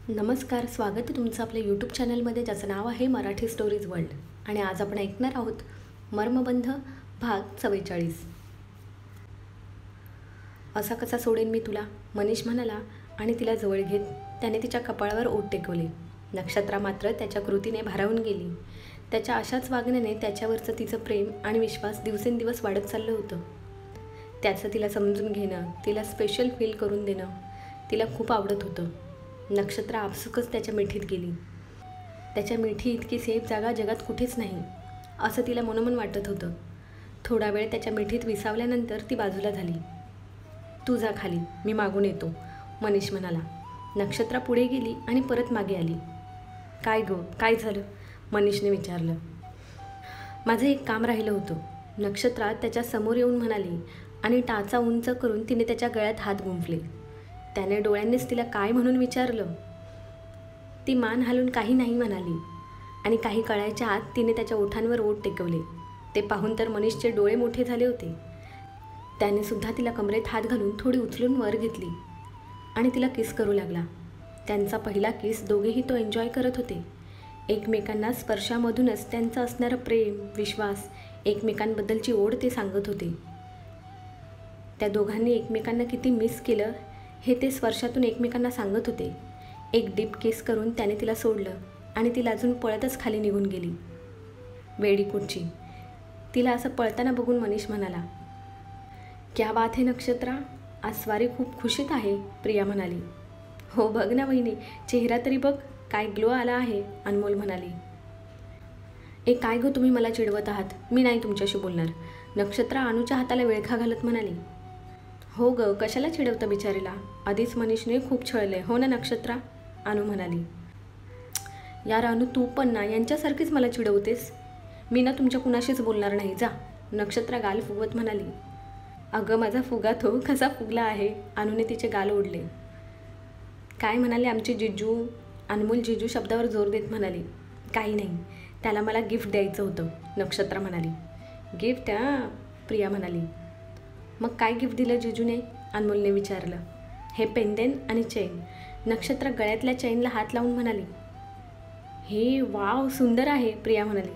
नमस्कार, स्वागत आहे तुमचं आपल्या यूट्यूब चॅनलमध्ये, ज्याचं नाव आहे मराठी स्टोरीज वर्ल्ड. आणि आज आपण ऐकणार आहोत मर्मबंध भाग 44. असा कसा सोडेन मी तुला, मनीष म्हणाला आणि तिला जवळ घेत त्याने तिच्या कपाळावर ओठ टेकवले. नक्षत्रा मात्र त्याच्या कृतीने भारावून गेली. त्याच्या अशाच वागण्याने त्याच्यावरचं तिचं प्रेम आणि विश्वास दिवसेंदिवस वाढत चाललं होतं. त्याचं तिला समजून घेणं, तिला स्पेशल फील करून देणं तिला खूप आवडत होतं. नक्षत्रा आपसुकच त्याच्या मिठीत गेली. त्याच्या मिठी इतकी सेफ जागा जगात कुठेच नाही असं तिला मनोमन वाटत होतं. थोडा वेळ त्याच्या मिठीत विसावल्यानंतर ती बाजूला झाली. तू जा खाली, मी मागून येतो, मनीष म्हणाला. नक्षत्रा पुढे गेली आणि परत मागे आली. काय गं, काय झालं, मनीषने विचारलं. माझं एक काम राहिलं होतं, नक्षत्रा त्याच्या समोर येऊन म्हणाली आणि टाचा उंच करून तिने त्याच्या गळ्यात हात गुंफले. त्याने डोळ्यांनीच तिला काय म्हणून विचारलं. ती मान हलवून काही नाही म्हणाली आणि काही कळायच्या आत तिने त्याच्या ओठांवर ओठ टेकवले. ते पाहून तर मनीषचे डोळे मोठे झाले होते. त्याने सुद्धा तिला कमरेत हात घालून थोडी उचलून वर घेतली आणि तिला किस करू लागला. त्यांचा पहिला किस दोघेही तो एन्जॉय करत होते. एकमेकांना स्पर्शामधूनच त्यांचं असणारं प्रेम, विश्वास, एकमेकांबद्दलची ओढ ते सांगत होते. त्या दोघांनी एकमेकांना किती मिस केलं हे ते स्पर्शातून एकमेकांना सांगत होते. एक डीप किस करून त्याने तिला सोडलं आणि ती लाजून पळतच खाली निघून गेली. वेडी कुठची, तिला असं पळताना बघून मनीष म्हणाला. क्या बात है नक्षत्रा, आज स्वारी खूप खुशीत आहे, प्रिया म्हणाली. हो बघ ना वहिनी, चेहरा तरी बघ, काय ग्लो आला आहे, अनमोल म्हणाली. काय गं तुम्ही मला चिडवत आहात, मी नाही तुमच्याशी बोलणार, नक्षत्रा अनुच्या हाताला विळखा घालत म्हणाली. हो ग, कशाला चिडवतं बिचारीला, आधीच मनीषने खूप छळले, हो ना नक्षत्रा, अनु म्हणाली. यार अनु, तू पण ना यांच्यासारखीच मला चिडवतेस. मी ना तुमच्या कुणाशीच बोलणार नाही, जा, नक्षत्रा गाल फुगवत म्हणाली. अगं माझा फुगा तो कसा फुगला आहे, अनुने तिचे गाल ओढले. काय म्हणाले आमचे जिजू, अनमोल जिजू शब्दावर जोर देत म्हणाली. काही नाही, त्याला मला गिफ्ट द्यायचं होतं, नक्षत्रा म्हणाली. गिफ्ट? प्रिया म्हणाली. मग काय गिफ्ट दिलं जिजूने, अनमोलने विचारलं. हे पेंडेंट आणि चेन, नक्षत्रा गळ्यातल्या चेनला हात लावून म्हणाली. हे वाव, सुंदर आहे, प्रिया म्हणाली.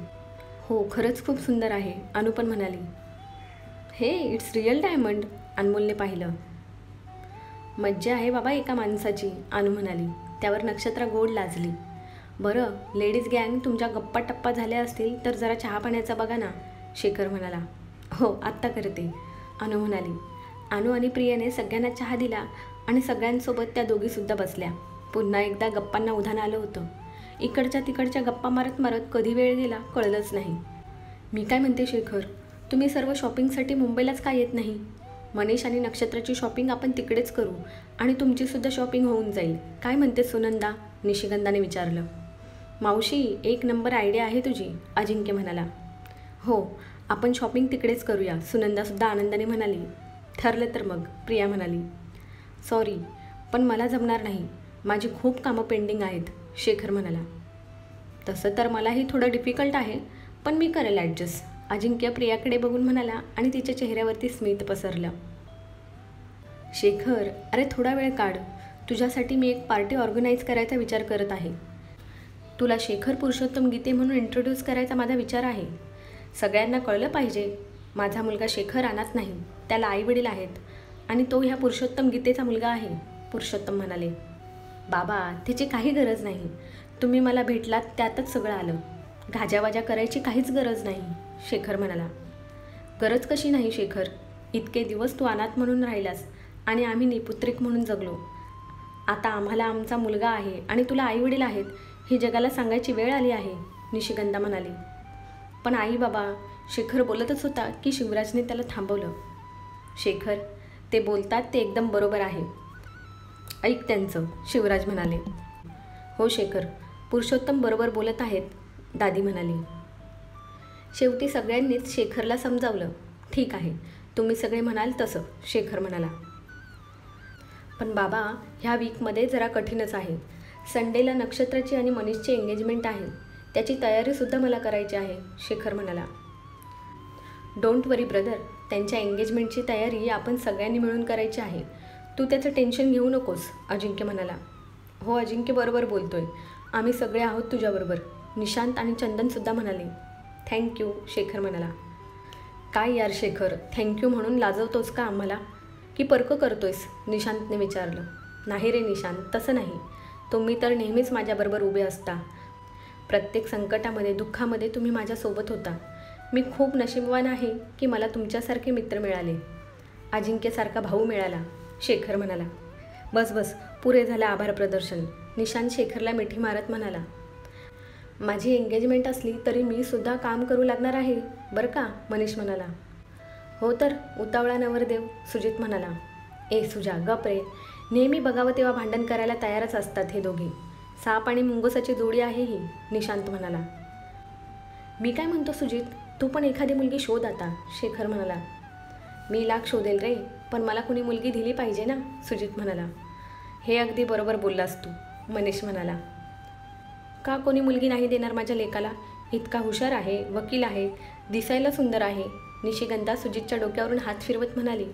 हो खरंच खूप सुंदर आहे, अनु पण म्हणाली. हे इट्स रिअल डायमंड, अनमोलने पाहिलं. मज्जा आहे बाबा एका माणसाची, अनु म्हणाली. त्यावर नक्षत्रा गोड लाजली. बरं लेडीज गँग, तुमच्या गप्पा टप्पा झाल्या असतील तर जरा चहा पाण्याचा बघा ना, शेखर म्हणाला. हो आत्ता करते, अनु म्हणाली. अनु आणि प्रियाने सगळ्यांना चहा दिला आणि सगळ्यांसोबत त्या दोघीसुद्धा बसल्या. पुन्हा एकदा गप्पांना उधाण आलं होतं. इकडच्या तिकडच्या गप्पा मारत मारत कधी वेळ गेला कळलंच नाही. मी काय म्हणते शेखर, तुम्ही सर्व शॉपिंगसाठी मुंबईलाच का येत नाही? मनीष आणि नक्षत्राची शॉपिंग आपण तिकडेच करू आणि तुमचीसुद्धा शॉपिंग होऊन जाईल, काय म्हणते सुनंदा, निशिगंधाने विचारलं. मावशी, एक नंबर आयडिया आहे तुझी, अजिंक्य म्हणाला. हो आपण शॉपिंग तिकडेच करूया, सुनंदासुद्धा आनंदाने म्हणाली. ठरलं तर मग, प्रिया म्हणाली. सॉरी पण मला जमणार नाही, माझी खूप कामं पेंडिंग आहेत, शेखर म्हणाला. तसं तर मलाही थोडं डिफिकल्ट आहे, पण मी करेल ॲडजस्ट, अजिंक्य प्रियाकडे बघून म्हणाला आणि तिच्या चेहऱ्यावरती स्मित पसरलं. शेखर, अरे थोडा वेळ काढ, तुझ्यासाठी मी एक पार्टी ऑर्गनाईज करायचा विचार करत आहे. तुला शेखर पुरुषोत्तम गीते म्हणून इंट्रोड्यूस करायचा माझा विचार आहे. सगळ्यांना कळलं पाहिजे, माझा मुलगा शेखर अनाथ नाही, त्याला आईवडील आहेत आणि तो ह्या पुरुषोत्तम गीतेचा मुलगा आहे, पुरुषोत्तम म्हणाले. बाबा त्याची काही गरज नाही, तुम्ही मला भेटलात त्यातच सगळं आलं, गाजावाजा करायची काहीच गरज नाही, शेखर म्हणाला. गरज कशी नाही शेखर, इतके दिवस तू अनाथ म्हणून राहिलास आणि आम्ही निपुत्रिक म्हणून जगलो. आता आम्हाला आमचा मुलगा आहे आणि तुला आईवडील आहेत ही जगाला सांगायची वेळ आली आहे, निशिगंधा म्हणाली. पण आई बाबा, शेखर बोलतच होता की शिवराजने त्याला थांबवलं. शेखर, ते बोलतात ते एकदम बरोबर आहे, ऐक त्यांचं, शिवराज म्हणाले. हो शेखर, पुरुषोत्तम बरोबर बोलत आहेत, दादी म्हणाली. शेवटी सगळ्यांनीच शेखरला समजावलं. ठीक आहे, तुम्ही सगळे म्हणाल तसं, शेखर म्हणाला. पण बाबा ह्या वीकमध्ये जरा कठीणच आहे. संडेला नक्षत्राची आणि मनीषची एंगेजमेंट आहे, त्याची तयारीसुद्धा मला करायची आहे, शेखर म्हणाला. डोंट वरी ब्रदर, त्यांच्या एंगेजमेंटची तयारी आपण सगळ्यांनी मिळून करायची आहे, तू त्याचं टेन्शन घेऊ नकोस, अजिंक्य म्हणाला. हो अजिंक्य बरोबर बोलतोय, आम्ही सगळे आहोत तुझ्याबरोबर, निशांत आणि चंदनसुद्धा म्हणाले. थँक्यू, शेखर म्हणाला. काय यार शेखर, थँक्यू म्हणून लाजवतोस का आम्हाला, की पर्क करतोयस, निशांतने विचारलं. नाही रे निशांत, तसं नाही. तुम्ही तर नेहमीच माझ्याबरोबर उभे असता. प्रत्येक संकटामध्ये दुःखामध्ये तुम्ही माझ्यासोबत होता. मी खूप नशीबवान आहे की मला तुमच्यासारखे मित्र मिळाले, अजिंक्यसारखा भाऊ मिळाला, शेखर म्हणाला. बस बस, पुरे झालं आभार प्रदर्शन, निशांत शेखरला मिठी मारत म्हणाला. माझी एंगेजमेंट असली तरी मी सुद्धा काम करू लागणार आहे बरं का, मनीष म्हणाला. हो तर, उतावळा नवरदेव, सुजित म्हणाला. ए सुजा गप रे, नेहमी बघावं तेव्हा भांडण करायला तयारच असतात हे दोघे. साप आणि मुंगसाची जोडी आहे ही, निशांत म्हणाला. मी काय म्हणतो सुजित, तू पण एखादी मुलगी शोध आता, शेखर म्हणाला. मी लाख शोधेल रे, पण मला कुणी मुलगी दिली पाहिजे ना, सुजित म्हणाला. हे अगदी बरोबर बोललास तू, मनीष म्हणाला. का कोणी मुलगी नाही देणार माझ्या लेकाला, इतका हुशार आहे, वकील आहे, दिसायला सुंदर आहे, निशिगंधा सुजितच्या डोक्यावरून हात फिरवत म्हणाली.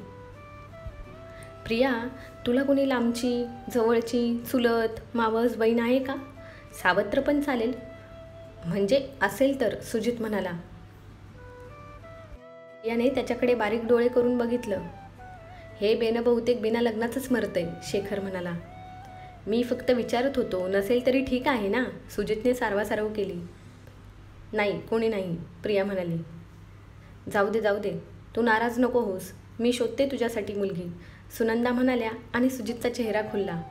प्रिया, तुला कोणी लांबची, जवळची, चुलत, मावस, बहीण आहे का? सावत्र पण चालेल, म्हणजे असेल तर, सुजित म्हणाला. प्रियाने त्याच्याकडे बारीक डोळे करून बघितलं. हे बेनं बहुतेक बिना लग्नाचंच मरतंय, शेखर म्हणाला. मी फक्त विचारत होतो, नसेल तरी ठीक आहे ना, सुजितने सारवासारव केली. नाही, कोणी नाही, प्रिया म्हणाली. जाऊ दे, तू नाराज नको होस, मी शोधते तुझ्यासाठी मुलगी, सुनंदा म्हणाल्या आणि सुजितचा चेहरा खुलला.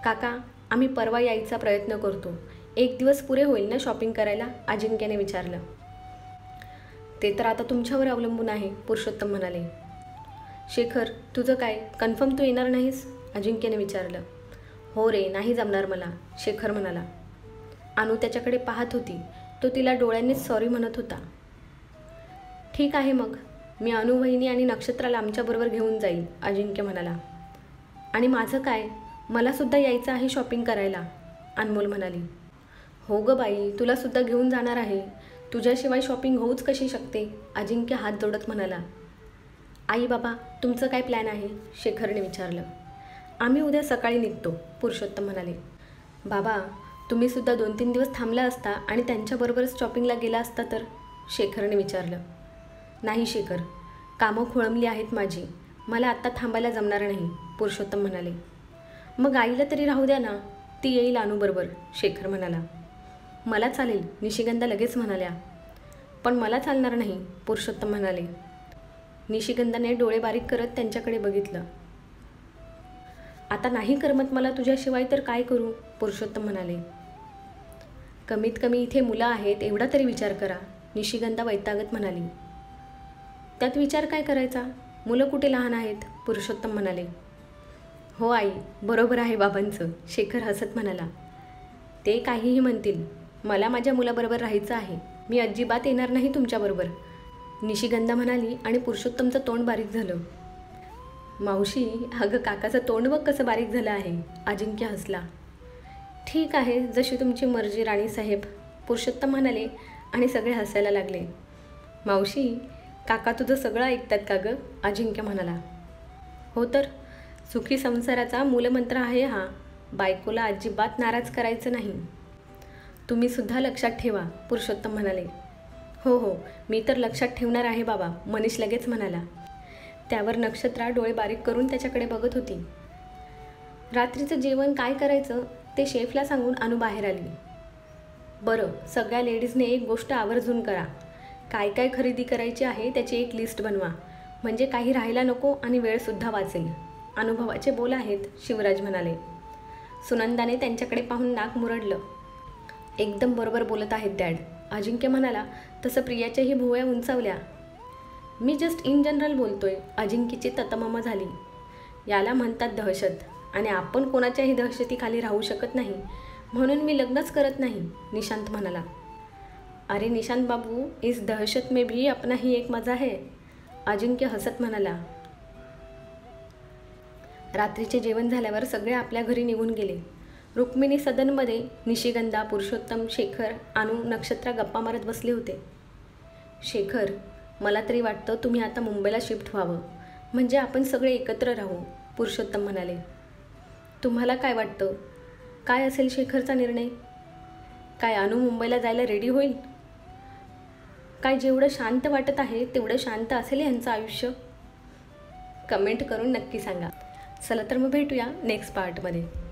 काका, आम्ही परवा यायचा प्रयत्न करतो, एक दिवस पुरे होईल ना शॉपिंग करायला, अजिंक्यने विचारलं. ते तर आता तुमच्यावर अवलंबून आहे, पुरुषोत्तम म्हणाले. शेखर, तुझं काय, कन्फर्म तू येणार नाहीस, अजिंक्यने विचारलं. हो रे, नाही जमणार मला, शेखर म्हणाला. अनु त्याच्याकडे पाहत होती, तो तिला डोळ्यांनीच सॉरी म्हणत होता. ठीक आहे मग, मी अनु वहिनी आणि नक्षत्राला आमच्याबरोबर घेऊन जाईल, अजिंक्य म्हणाला. आणि माझं काय, मलासुद्धा यायचं आहे शॉपिंग करायला, अनमोल म्हणाली. हो गं बाई, तुलासुद्धा घेऊन जाणार आहे, तुझ्याशिवाय शॉपिंग होऊच कशी शकते, अजिंक्य हात जोडत म्हणाला. आई बाबा, तुमचं काय प्लॅन आहे, शेखरने विचारलं. आम्ही उद्या सकाळी निघतो, पुरुषोत्तम म्हणाले. बाबा, तुम्हीसुद्धा 2-3 दिवस थांबला असता आणि त्यांच्याबरोबरच शॉपिंगला गेला असता तर, शेखरने विचारलं. नाही शेखर, कामं खोळंबली आहेत माझी, मला आत्ता थांबायला जमणार नाही, पुरुषोत्तम म्हणाले. मग आईला तरी राहू द्या ना, ती येईल अनूबरोबर, शेखर म्हणाला. मला चालेल, निशिगंधा लगेच म्हणाल्या. पण मला चालणार नाही, पुरुषोत्तम म्हणाले. निशिगंधाने डोळे बारीक करत त्यांच्याकडे बघितलं. आता नाही करमत मला तुझ्याशिवाय तर काय करू, पुरुषोत्तम म्हणाले. कमीत कमी इथे मुलं आहेत एवढा तरी विचार करा, निशिगंधा वैतागत म्हणाली. त्यात विचार काय करायचा, मुलं कुठे लहान आहेत, पुरुषोत्तम म्हणाले. हो आई, बरोबर आहे बाबांचं, शेखर हसत म्हणाला. ते काहीही म्हणतील, मला माझ्या मुलाबरोबर राहायचं आहे, मी अजिबात येणार नाही तुमच्याबरोबर, निशिगंधा म्हणाली आणि पुरुषोत्तमचं तोंड बारीक झालं. मावशी, अगं काकाचं तोंड बघ कसं बारीक झालं आहे, अजिंक्य हसला. ठीक आहे, जशी तुमची मर्जी राणीसाहेब, पुरुषोत्तम म्हणाले आणि सगळे हसायला लागले. मावशी, काका तुझं सगळं ऐकतात का गं, अजिंक्य म्हणाला. हो तर, सुखी संसाराचा मूलमंत्र आहे हा, बायकोला अजिबात नाराज करायचं नाही. तुम्हीसुद्धा लक्षात ठेवा, पुरुषोत्तम म्हणाले. हो हो, मी तर लक्षात ठेवणार आहे बाबा, मनीष लगेच म्हणाला. त्यावर नक्षत्रा डोळे बारीक करून त्याच्याकडे बघत होती. रात्रीचं जेवण काय करायचं ते शेफला सांगून अनु बाहेर आली. बरं, सगळ्या लेडीजने एक गोष्ट आवर्जून करा, काय काय खरेदी करायची आहे त्याची एक लिस्ट बनवा, म्हणजे काही राहायला नको आणि वेळसुद्धा वाचेल, अनुभवाचे बोल आहेत, शिवराज म्हणाले. सुनंदाने त्यांच्याकडे पाहून नाक मुरडलं. एकदम बरोबर बोलत आहेत डॅड, अजिंक्य म्हणाला. तसं प्रियाच्याही भुवया उंचावल्या. मी जस्ट इन जनरल बोलतोय, अजिंक्यची ततमम झाली. याला म्हणतात दहशत, आणि आपण कोणाच्याही दहशतीखाली राहू शकत नाही, म्हणून मी लग्नच करत नाही, निशांत म्हणाला. अरे निशांत बाबू, इस दहशत में भी अपना ही एक मजा है, अजिंक्य हसत म्हणाला. रात्रीचे जेवण झाल्यावर सगळे आपल्या घरी निघून गेले. रुक्मिणी सदनमध्ये निशिगंधा, पुरुषोत्तम, शेखर, अनु, नक्षत्रा गप्पा मारत बसले होते. शेखर, मला तरी वाटतं तुम्ही आता मुंबईला शिफ्ट व्हावं, म्हणजे आपण सगळे एकत्र राहू, पुरुषोत्तम म्हणाले. तुम्हाला काय वाटतं, काय असेल शेखरचा निर्णय? काय अनु मुंबईला जायला रेडी होईल? काय जेवढं शांत वाटत आहे तेवढं शांत असेल यांचं आयुष्य? कमेंट करून नक्की सांगा. चला तर मग भेटूया नेक्स्ट पार्टमध्ये.